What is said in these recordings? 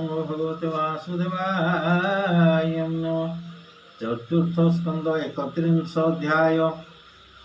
नमो भगवते वासुदेवाय नमः। चतुर्थ स्कंद 31 अध्याय।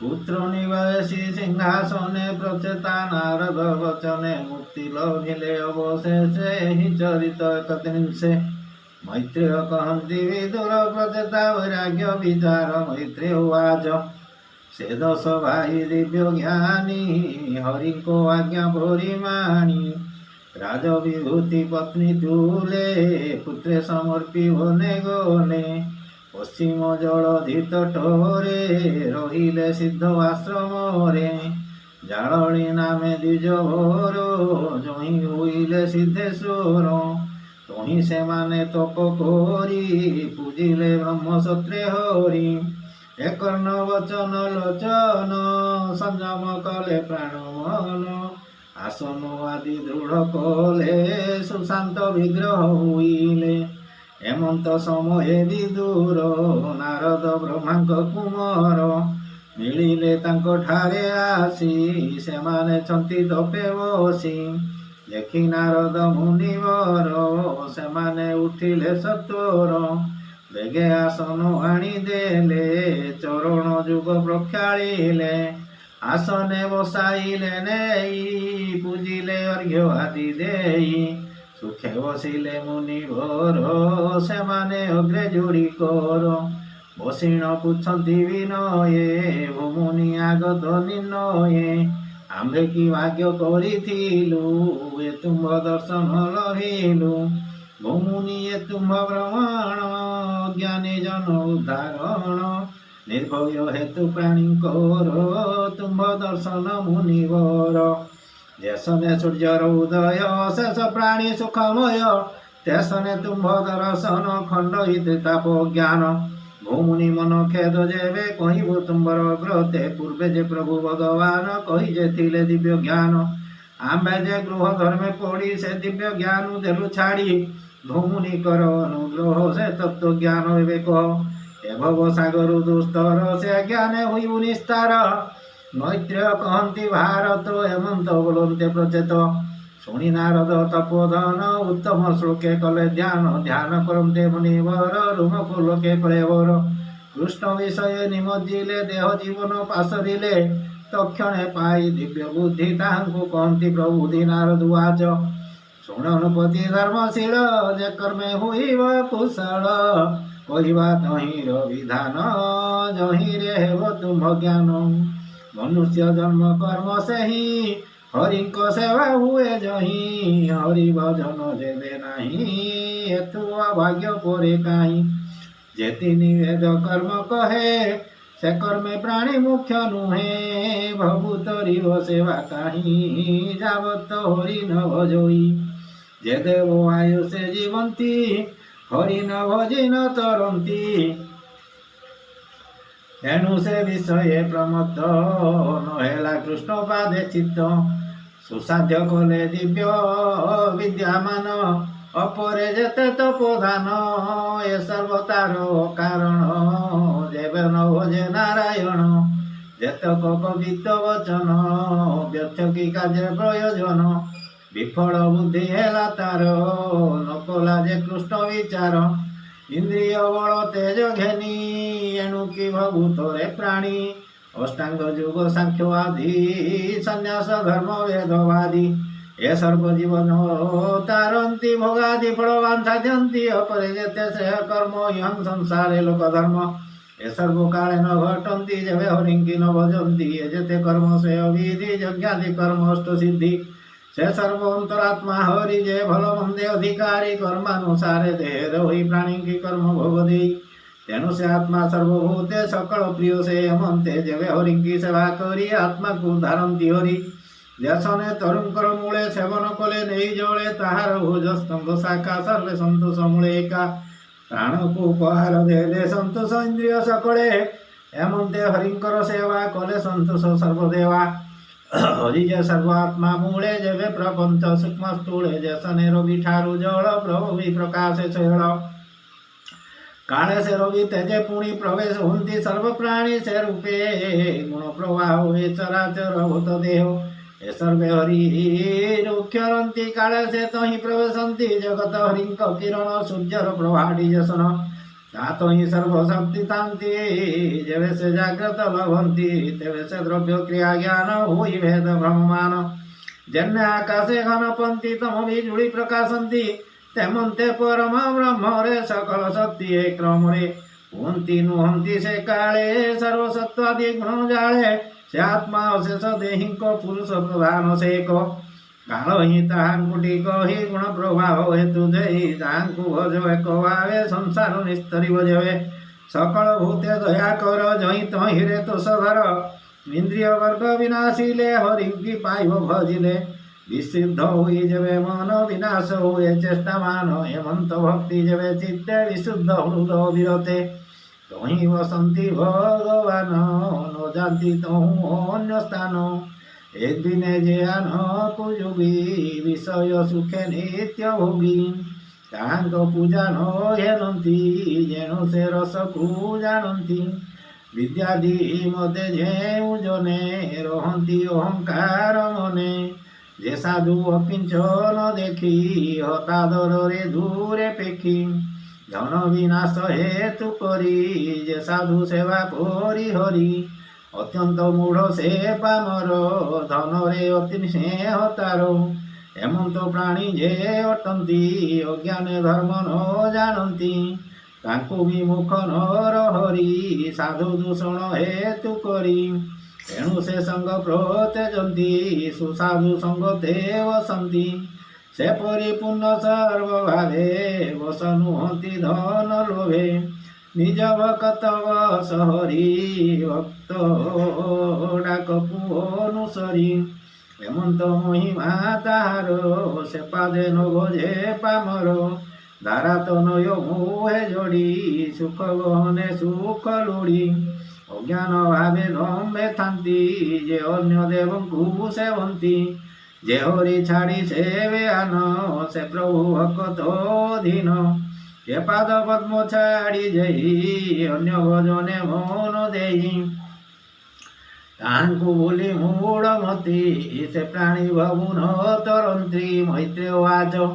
पुत्र निवासी सिंहासने प्रचेता नारद वचने मुक्ति लभिले अवशेषे हि चरित 31। मैत्रेय कहन्ति विदुर प्रचेता वैराग्य विचार। मैत्रेय उवाच से 10 भाई दिव्य ज्ञानी हरि को आज्ञा परिमाणी। राजविभूति पत्नी तुले पुत्रे समर्पी होने गोने। पश्चिम जलधि तटरे रहिले सिद्ध आश्रमरे। जालनी नामे द्विज भोर जही हुईले सिद्धेश्वर। तही से माने तप करी पूजिले ब्रह्म सत्रे हरि। एकर्ण वचन लोचन संयम कले प्राणमन। आसन आदि दृढ़ कले सुशांत विग्रह हुईले। हेमंत समये विदुर नारद ब्रह्मांक कुमार। मिलिले तांको ठारे आसी सेमाने छंती तपे बसी। देखि नारद मुनिवर सेमाने उठिले सत्वर। बेगे आसन आनी देले चरण जुग प्रक्षालिले। आसने बसाइले नेई पूजिले अर्घ्य आदि देई। सुखे बसिले मुनिवर सेमाने अग्रे जोड़ी कर। बसिण पुछन्ति विनये भूमुनि आगत निर्णये। आम्भे कि भाग्य करिथिलु ए तुम्भ दर्शन लभिलु। भूमुनि ए तुम्भ भ्रमण ज्ञानी जन उद्धारण। निर्भय हेतु प्राणी कर तुम्भ दर्शन मुनिवर। जैसने सूर्यर उदय शेष प्राणी सुखमय। तैसने तुम्भ दर्शन खंडित ताप ज्ञान। भूमुनि मन खेद जेबे कहबु तुम्बर ग्रते। पूर्वे जे प्रभु भगवान कही जे थिले दिव्य ज्ञान। आम्भे जे गृह धर्मे पड़ी से दिव्य ज्ञान देलु छाड़ी। भूमुनि कर अनुग्रह से तत्व ज्ञान एबे कह। हे भव सागर दुस्तर से ज्ञाने हुई निस्तार। मैत्रेय कहन्ति भारत हेमंत बोलन्ते प्रचेत। शुणी नारद तपोधन उत्तम श्लोके कले ध्यान। ध्यान करन्ते मुनिवर रूमको लोके क्लेवर। कृष्ण विषय निमज्जिले देह जीवन पाशरिले। तक्षणे पाई दिव्य बुद्धि ताहांकु कहन्ति प्रबुद्धि। नारद उवाच शुणनुपति धर्मशील जे कर्मे हुईब कुशल। कहिबा तहिर विधान जहि रे हेब तुम्भ ज्ञान। मनुष्य जन्म कर्म से ही हरि को सेवा हुए जही। हरि भजन जेबे नाही हेतु अभाग्य परे काई। जेति निवेद कर्म कहे से कर्मे प्राणी मुख्य नुहे। भभूतरी सेवा काहि जावत हरि न भजोई। जे देव आयु से जीवंती हरि न भजी न तरंती। एनु से विषय प्रमत्त नहेला कृष्ण पादे चित्त। सुसाध्य कले दिव्य विद्यामान अपरे जेते तपोधान। ए सर्वतार कारण जेबे न भजे नारायण। जेतक कवित्व वचन व्यर्थ की कार्य प्रयोजन। विफल बुद्धि हेला तार नकला जे कृष्ण विचार। इंद्रिय बल तेज घेनी एणु कि भभूतरे प्राणी। अष्टांग युग सांख्य आदि संन्यास धर्म वेदवादी। ए सर्व जीवन तारंती भोगादि फलवान साध्यंती। अपरे जेते श्रेय कर्म इहं संसारे लोक धर्म। ए सर्व काले न घटंती जेबे हरिंकी न भजंती। ए जेते कर्म श्रेय विधि यज्ञादि कर्म अष्ट सिद्धि। से सर्व अंतरात्मा हरि जे भल मंदे अधिकारी। कर्मानुसारे देह हुई प्राणी की कर्म भोग देई। तेणु से आत्मा सर्वभूते सकल प्रिय से यमंते। जेबे हरि की सेवा करी आत्मा को धारंती हरि। जसने तरुंकर मूले सेवन कले नहीं जले ताहार भुज स्तंभ शाखा। सर्वे संतोष मूले एका प्राण को उपहार देले संतोष इंद्रिय सकले। हेमंते हरिंकर सेवा कले संतोष सर्वदेवा। हरि जे सर्वात्मा मूले जेबे प्रपंच सूक्ष्म स्थूले। जसने रवि ठारु जल प्रभु प्रकाशे शैल। काले से रवि तेजे पुणी प्रवेश हुंती सर्व प्राणी से रूपे। गुण प्रवाह हुए चराचर भूत देह। ଏ ସର୍ବେ ହରି ରୁକ୍ଷରନ୍ତି କାଳେ ସେ ତହିଁ ପ୍ରବେଶନ୍ତି ଜଗତ ହରିଙ୍କ କିରଣ ସୂର୍ଯ୍ୟର ପ୍ରଭାଡି ଜସନ ତାତ ହିଁ ସର୍ବଶକ୍ତି ଥାନ୍ତି ଯେବେ ସେ ଜାଗ୍ରତ ଲଭନ୍ତି ତେବେ ସେ ଦ୍ରବ୍ୟ କ୍ରିୟା ଜ୍ଞାନ ହୋଇ ଭେଦ ଭ୍ରମମାନ ଯେନେ ଆକାଶେ ଘନପନ୍ତି ତମ ବିଜୁଳି ପ୍ରକାଶନ୍ତି ତେମନ୍ତେ ପରମ ବ୍ରହ୍ମରେ ସକଳ ଶକ୍ତି ଏ କ୍ରମରେ ହୁଅନ୍ତି ନୁହନ୍ତି ସେ କାଳେ ସର୍ବସତ୍ୱାଦି ଗୁଣ ଜାଳେ ସେ ଆତ୍ମା ଅଶେଷ ଦେହିଙ୍କ ପୁରୁଷ ପ୍ରଧାନ ସେ ଏକ କାଳ ହିଁ ତାହାଙ୍କୁ କହି ଗୁଣ ପ୍ରଭାବ ହେତୁ ଦେଇ ତାହାଙ୍କୁ ଭଜ ଏକ ଭାବେ ସଂସାର ନିସ୍ତରିବ ଯେବେ ସକଳ ଭୂତେ ଦୟା କର ଜଇଁ ତହିଁରେ ତୋଷଧର ଇନ୍ଦ୍ରିୟ ବର୍ଗ ବିନାଶିଲେ ହରିଙ୍କି ପାଇବ ଭଜିଲେ ବିଶୁଦ୍ଧ ହୋଇ ଯେବେ ମନ ବିନାଶ ହୁଏ ଚେଷ୍ଟାମାନ ହେମନ୍ତ ଭକ୍ତି ଯେବେ ଚିତ୍ତେ ବିଶୁଦ୍ଧ ହୃଦ ବିରତେ ତହିଁ ବସନ୍ତି ଭଗବାନ ନ ଯାନ୍ତି ତହୁଁ ଅନ୍ୟ ସ୍ଥାନ ଏ ଦିନେ ଯେ ଆନକୁ ଯୋଗୀ ବିଷୟ ସୁଖେ ନିତ୍ୟ ଭୋଗୀ ତାହାଙ୍କ ପୂଜା ନ ହେରନ୍ତି ଯେଣୁ ସେ ରସକୁ ଜାଣନ୍ତି ବିଦ୍ୟାଦି ମତେ ଯେଉଁ ଜନେ ରହନ୍ତି ଅହଙ୍କାର ମନେ ଯେ ସାଧୁ ଅକିଞ୍ଚନ ଦେଖି ହତାଦରରେ ଦୂରେ ପେଖି ଧନ ବିନାଶ ହେତୁ କରି ଯେ ସାଧୁ ସେବା ପରି ହରି ଅତ୍ୟନ୍ତ ମୂଢ଼ ସେ ପାମର ଧନରେ ଅତି ସ୍ନେହ ତାର ହେମନ୍ତ ପ୍ରାଣୀ ଯେ ଅଟନ୍ତି ଅଜ୍ଞାନେ ଧର୍ମ ନ ଜାଣନ୍ତି ତାଙ୍କୁ ବିମୁଖ ନର ହରି ସାଧୁ ଦୂଷଣ ହେତୁ କରି ଏଣୁ ସେ ସଙ୍ଗ ପ୍ରତ୍ୟଜନ୍ତି ସୁସାଧୁ ସଙ୍ଗ ତେ ବସନ୍ତି ସେପରି ପୂର୍ଣ୍ଣ ସର୍ବଭାବେ ବସ ନୁହନ୍ତି ଧନ ଲୋଭେ ନିଜ ଭକତ ବସ ହରି ଭକ୍ତ ଡାକ ଅନୁସରି ହେମନ୍ତ ମହିମା ତାହାର ସେ ପାଦେ ନବ ଯେ ପାମର ଧାରା ତନୟ ମୋହେ ଯୋଡ଼ି ସୁଖ ଗହନେ ସୁଖ ଲୋଡ଼ି ଅଜ୍ଞାନ ଭାବେ ଦମ୍ଭେ ଥାନ୍ତି ଯେ ଅନ୍ୟ ଦେବଙ୍କୁ ସେବନ୍ତି ଯେ ହରି ଛାଡ଼ି ସେବେ ଆନ ସେ ପ୍ରଭୁ ଭକତ ଅଧୀନ ଏ ପାଦ ପଦ୍ମ ଛାଡ଼ି ଯାଇ ଅନ୍ୟ ଭଜନେ ମନ ଦେଇ ତାହାଙ୍କୁ ବୋଲି ମୂଢ଼ ମତି ସେ ପ୍ରାଣୀ ଭବୁନ ତରନ୍ତ୍ରୀ ମୈତ୍ରେୟ ବାଚ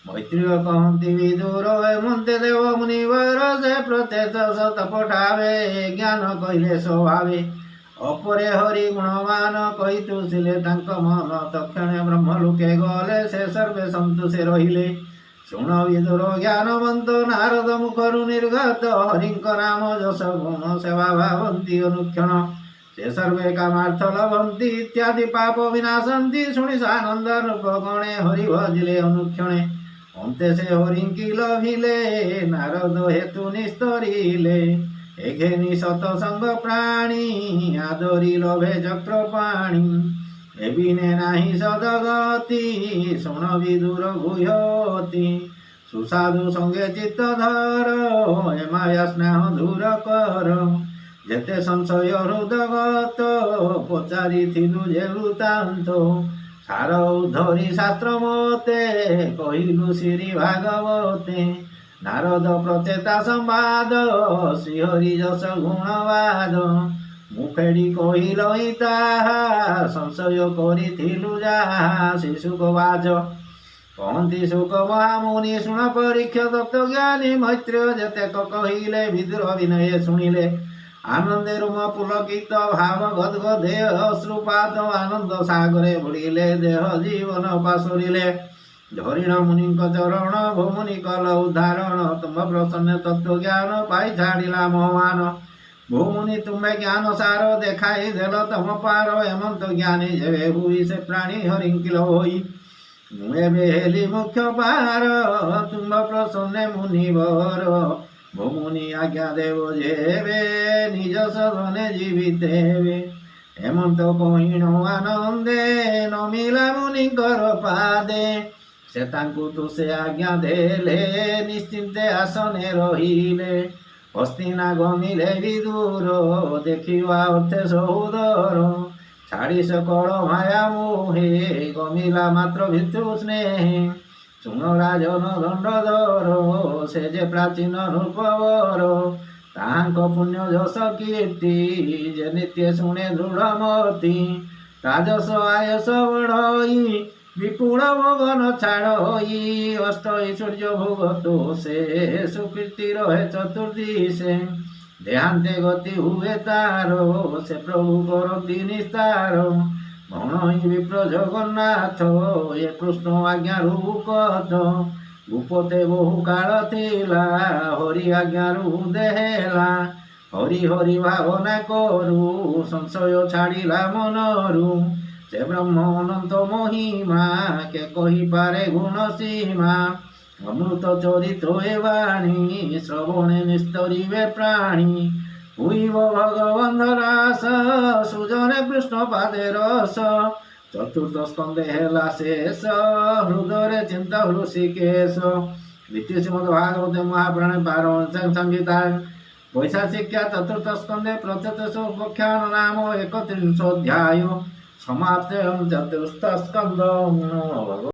ମୈତ୍ରେୟ କହନ୍ତି ବିଦୁର ହେମନ୍ତେ ଦେବ ମୁନିବର ସେ ପ୍ରତ୍ୟେକ ସତ ପଠାବେ ଜ୍ଞାନ କହିଲେ ସ୍ୱଭାବେ ଅପରେ ହରି ଗୁଣମାନ କହି ତୁସିଲେ ତାଙ୍କ ମନ ତକ୍ଷଣେ ବ୍ରହ୍ମ ଲୋକେ ଗଲେ ସେ ସର୍ବେ ସନ୍ତୋଷେ ରହିଲେ ଶୁଣ ବିଦୁର ଜ୍ଞାନବନ୍ତ ନାରଦ ମୁଖରୁ ନିର୍ଗତ ହରିଙ୍କ ନାମ ଯଶ ଗୁଣ ସେବା ଭାବନ୍ତି ଅନୁକ୍ଷଣ ସେ ସର୍ବେ କାମାର୍ଥ ଲଭନ୍ତି ଇତ୍ୟାଦି ପାପ ବିନାଶନ୍ତି ଶୁଣି ସାନନ୍ଦ ରୂପ ଗଣେ ହରି ଭଜିଲେ ଅନୁକ୍ଷଣେ ଅନ୍ତେ ସେ ହରିଙ୍କି ଲଭିଲେ ନାରଦ ହେତୁ ନିସ୍ତରିଲେ ଏଘେନି ସତସଙ୍ଗ ପ୍ରାଣୀ ଆଦରି ଲଭେ ଚକ୍ର ପାଣି ଏବିନେ ନାହିଁ ସଦଗତି ଶୁଣ ବିଦୁର ଗୁହ୍ୟତି ସୁସାଧୁ ସଙ୍ଗେ ଚିତ୍ତ ଧର ଏ ମାୟା ସ୍ନେହ ଦୂର କର ଯେତେ ସଂଶୟ ହୃଦଗତ ପଚାରିଥିଲୁ ଯେ ବୃତ୍ତାନ୍ତ ସାର ଧରି ଶାସ୍ତ୍ର ମତେ କହିଲୁ ଶ୍ରୀ ଭାଗବତେ ନାରଦ ପ୍ରଚେତା ସମ୍ବାଦ ଶ୍ରୀହରି ଯଶ ଗୁଣବାଦ ମୁଁ ଫେଡ଼ି କହିଲ ହିଁ ତାହା ସଂଶୟ କରିଥିଲୁ ଯାହା ଶିଶୁକ ବାଜ କହନ୍ତି ଶୁକ ମହାମୁନି ଶୁଣ ପରୀକ୍ଷ ତତ୍ତ୍ୱଜ୍ଞାନୀ ମୈତ୍ରେୟ ଯେତେକ କହିଲେ ବିଦୁର ବିନୟ ଶୁଣିଲେ ଆନନ୍ଦେ ରୁମ ପୁଲକିତ ଭାବ ଗଦଗଦେ ଅଶ୍ରୁପାତ ଆନନ୍ଦ ସାଗରେ ବୁଡ଼ିଲେ ଦେହ ଜୀବନ ପାଶୋରିଲେ ଧରିଣ ମୁନିଙ୍କ ଚରଣ ଭୂମୁନି କଲ ଉଦ୍ଧାରଣ ତୁମ ପ୍ରସନ୍ନ ତତ୍ତ୍ୱଜ୍ଞାନ ପାଇ ଛାଡ଼ିଲା ମୋହମାନ ଭୂମୁନି ତୁମେ ଜ୍ଞାନ ସାର ଦେଖାଇ ଦେଲ ତମ ପାର ହେମନ୍ତ ଜ୍ଞାନୀ ଯେବେ ହୁଇ ସେ ପ୍ରାଣୀ ହରିଙ୍କିଲ ହୋଇ ମୁଁ ଏବେ ହେଲି ମୁଖ୍ୟ ପାର ତୁମ ପ୍ରସନ୍ନେ ମୁନିବର ଭୂମୁନି ଆଜ୍ଞା ଦେବ ଯେବେ ନିଜ ସଦନେ ଜୀବିତ ହେବେ ହେମନ୍ତ କହିଣ ଆନନ୍ଦେ ନମିଲା ମୁନିଙ୍କର ପାଦେ ସେ ତାଙ୍କୁ ତୁ ସେ ଆଜ୍ଞା ଦେଲେ ନିଶ୍ଚିନ୍ତେ ଆସନେ ରହିଲେ ହସ୍ତିନା ଗମିଲେ ବିଦୁର ଦେଖିବା ଅର୍ଥେ ସହୋଦର ଛାଡ଼ି ସକଳ ମାୟା ମୋହେ ଗମିଲା ମାତ୍ର ଭିତୃ ସ୍ନେହେ ଶୁଣ ରାଜନ ଦଣ୍ଡଧର ସେ ଯେ ପ୍ରାଚୀନ ରୂପବର ତାହାଙ୍କ ପୁଣ୍ୟ ଯଶ କୀର୍ତ୍ତି ଯେ ନିତ୍ୟ ଶୁଣେ ଦୃଢ଼ମତି ରାଜସ ଆୟସ ବଢ଼ଇ ବିପୁଳ ଭୋଗନ ଛାଡ଼ଇ ଅଷ୍ଟଇ ସୂର୍ଯ୍ୟ ଭୋଗ ତୋଷେ ସୁକୀର୍ତ୍ତି ରହେ ଚତୁର୍ଦିଶେ ଦେହାନ୍ତେ ଗତି ହୁଏ ତାର ସେ ପ୍ରଭୁ କରନ୍ତି ନିସ୍ତାର ଭଣଇ ବିପ୍ର ଜଗନ୍ନାଥ ଏ କୃଷ୍ଣ ଆଜ୍ଞାରୁ କଥ ଭୂପତେ ବହୁ କାଳ ଥିଲା ହରି ଆଜ୍ଞାରୁ ଦେହେଲା ହରି ହରି ଭାବନା କରୁ ସଂଶୟ ଛାଡ଼ିଲା ମନରୁ ସେ ବ୍ରହ୍ମ ଅନନ୍ତ ମହିମା କେ କହିପାରେ ଗୁଣ ସୀମା ଅମୃତ ଚରିତ ଏ ବାଣୀ ଶ୍ରବଣେ ନିସ୍ତରିବେ ପ୍ରାଣୀ ହୁଇବ ଭଗବନ୍ଧ ରାସ ସୁଜନେ କୃଷ୍ଣ ପାଦେ ରସ ଚତୁର୍ଥ ସ୍କନ୍ଧେ ହେଲା ଶେଷ ହୃଦୟରେ ଚିନ୍ତା ହୃଷିକେଶ ଦ୍ୱିତୀୟ ଶ୍ରୀମଦ୍ ଭାଗବତେ ମହାପୁରାଣେ 12 ସଂହିତା ବୈଶାଖିକ୍ୟା ଚତୁର୍ଥ ସ୍କନ୍ଧେ ପ୍ରତ୍ୟେତ ଉପଖ୍ୟାନ ନାମ 31 ଅଧ୍ୟାୟ ସମାପ୍ତ ଚତୁର୍ଥ ସ୍କନ୍ଧ।